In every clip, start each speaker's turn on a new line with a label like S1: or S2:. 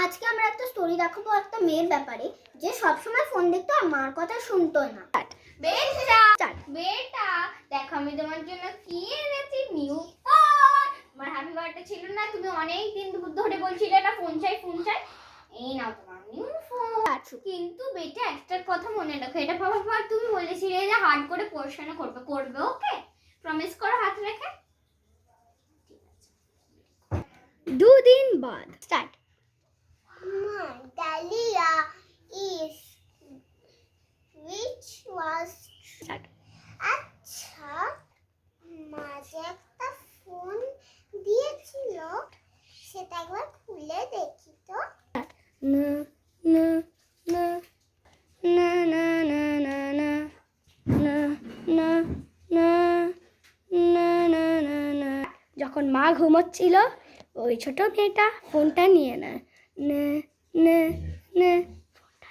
S1: আজকে আমরা একটা স্টোরি দেখাবো একটা মেয়ের ব্যাপারে যে সবসময় ফোন দেখতো আর মার কথা শুনতো না।
S2: বেটা দেখো আমি তোমার জন্য কি এনেছি, নিউ ফোন। আমার হ্যাপি বার্থডে ছিল না, তুমি অনেক দিন ধরে বলছিলে না ফোন চাই ফোন চাই, এই নাও তোমার নিউ ফোন। কিন্তু বেটা একটা কথা মনে রাখো, এটা বাবার পর তুমি বলেছিলে যে হার্ড করে পড়াশোনা করবে করবে, ওকে? প্রমিস করো হাত রেখে।
S1: দুদিন বাদ start.
S3: Dahlia is which was আচ্ছা মাঝে একটা ফোন দিয়েছিল, সেটা একবার খুলে দেখি তো।
S1: যখন মা ঘুমোচ্ছিল ওই ছোট মেয়েটা ফোনটা নিয়ে নেয়, ফোনটা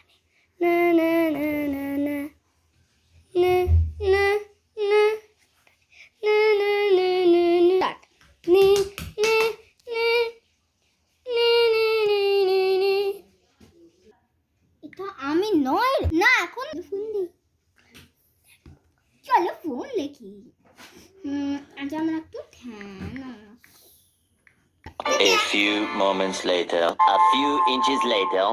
S1: এটা আমি নয় না, এখন ফোন দি, চলো ফোন দেখি। আজ আমরা একটু ধ্যান।
S4: A few moments later, a few inches later.